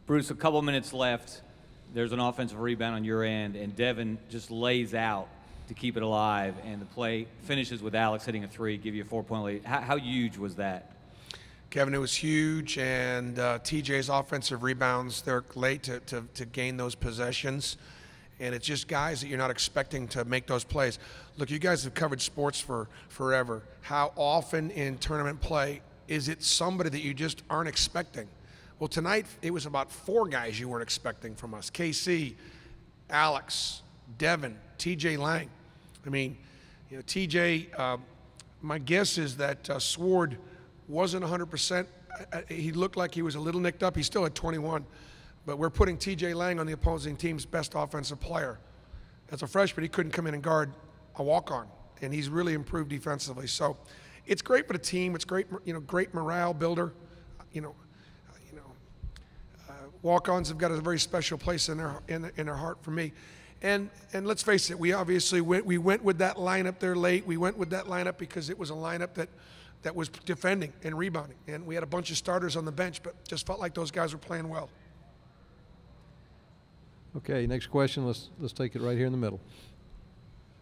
Bruce, a couple minutes left. There's an offensive rebound on your end, and Devin just lays out to keep it alive, and the play finishes with Alex hitting a three, give you a 4-point lead. How huge was that? Kevin, it was huge, and TJ's offensive rebounds, they're late to gain those possessions, and it's just guys that you're not expecting to make those plays. Look, you guys have covered sports for forever. How often in tournament play is it somebody that you just aren't expecting? Well, tonight it was about 4 guys you weren't expecting from us. KC, Alex, Devin, TJ Lang. I mean, you know, TJ, my guess is that Sword wasn't 100%. He looked like he was a little nicked up. He's still at 21. But we're putting TJ Lang on the opposing team's best offensive player. As a freshman, he couldn't come in and guard a walk-on, and he's really improved defensively. So it's great for the team. It's great, you know, great morale builder. Walk-ons have got a very special place in their heart for me. And let's face it, we obviously went with that lineup there late. We went with that lineup because it was a lineup that was defending and rebounding. And we had a bunch of starters on the bench, but just felt like those guys were playing well. Okay, next question. Let's take it right here in the middle.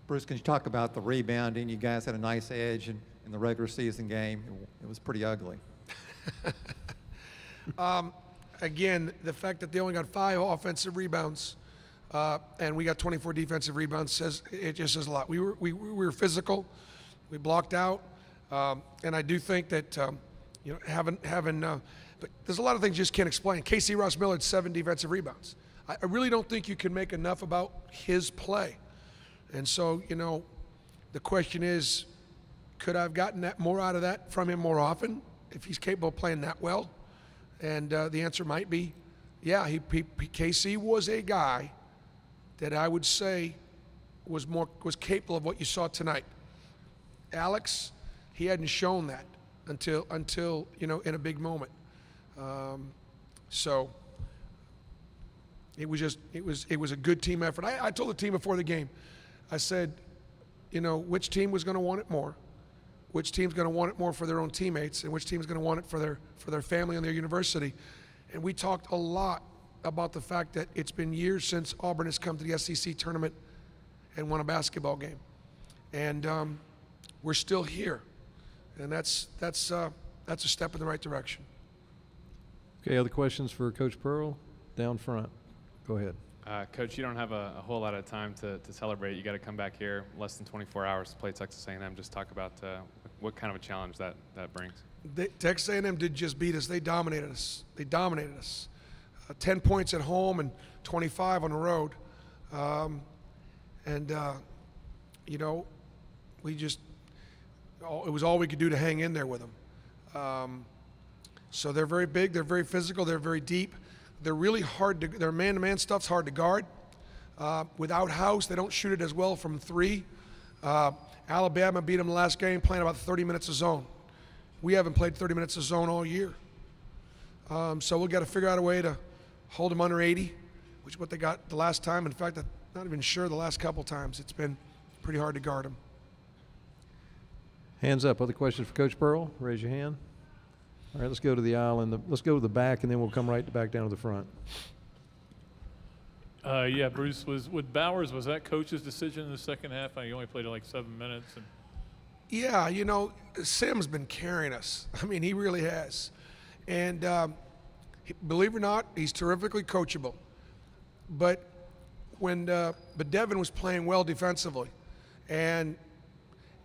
Bruce, can you talk about the rebounding? You guys had a nice edge in the regular season game. It was pretty ugly. Again, the fact that they only got 5 offensive rebounds and we got 24 defensive rebounds just says a lot. We were physical, we blocked out, and I do think that you know but there's a lot of things you just can't explain. KC Ross Miller had 7 defensive rebounds. I really don't think you can make enough about his play, and so you know, the question is, could I have gotten that more out of that from him more often if he's capable of playing that well? And the answer might be, yeah, KC was a guy that I would say was capable of what you saw tonight. Alex, he hadn't shown that until you know, in a big moment. So it was a good team effort. I told the team before the game, I said, you know, which team was going to want it more, which team's going to want it more for their own teammates, and which team's going to want it for their family and their university. And we talked a lot about the fact that it's been years since Auburn has come to the SEC tournament and won a basketball game. And we're still here. And that's a step in the right direction. Okay, other questions for Coach Pearl? Down front. Go ahead. Coach, you don't have a whole lot of time to celebrate. You got to come back here less than 24 hours to play Texas A&M. Just talk about what kind of a challenge that brings. Texas A&M did just beat us. They dominated us. 10 points at home and 25 on the road. You know, it was all we could do to hang in there with them. So they're very big. They're very physical. They're very deep. They're really hard to, their man-to-man stuff's hard to guard. Without House, they don't shoot it as well from 3. Alabama beat them the last game playing about 30 minutes of zone. We haven't played 30 minutes of zone all year. So we've got to figure out a way to hold them under 80, which is what they got the last time. In fact, I'm not even sure the last couple times. It's been pretty hard to guard them. Hands up. Other questions for Coach Pearl? Raise your hand. All right, let's go to the aisle and let's go to the back, and then we'll come right back down to the front. Yeah, Bruce, with Bowers, was that coach's decision in the second half? He only played like 7 minutes. Yeah, you know, Sim's been carrying us. I mean, he really has. And believe it or not, he's terrifically coachable. But Devin was playing well defensively, and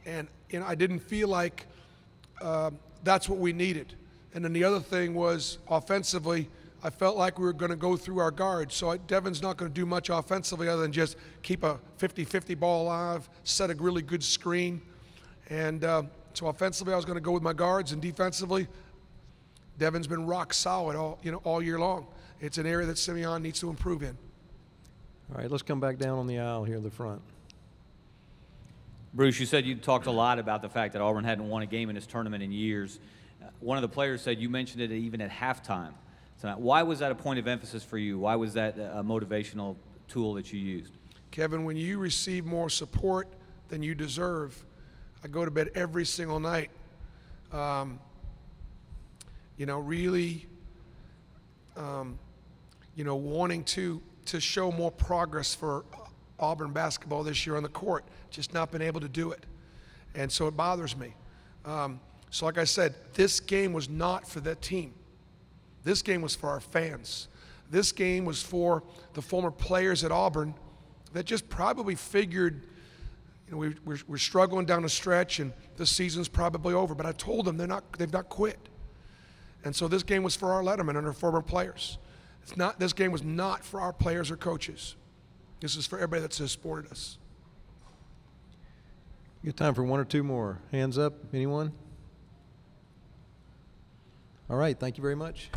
you know, I didn't feel like that's what we needed. And then the other thing was offensively, I felt like we were going to go through our guards. So Devin's not going to do much offensively other than just keep a 50-50 ball alive, set a really good screen. And so offensively, I was going to go with my guards, and defensively, Devin's been rock solid all year long. It's an area that Simeon needs to improve in. All right, let's come back down on the aisle here in the front. Bruce, you said you talked a lot about the fact that Auburn hadn't won a game in this tournament in years. One of the players said you mentioned it even at halftime tonight. Why was that a point of emphasis for you? Why was that a motivational tool that you used? Kevin, when you receive more support than you deserve, I go to bed every single night, you know, really wanting to show more progress for Auburn basketball this year on the court, just not been able to do it. And so it bothers me. So like I said, this game was not for that team. This game was for our fans. This game was for the former players at Auburn that just probably figured, we're struggling down the stretch and the season's probably over. But I told them they've not quit. And so this game was for our lettermen and our former players. This game was not for our players or coaches. This is for everybody that's supported us. You got time for one or two more. Hands up, anyone? All right, thank you very much.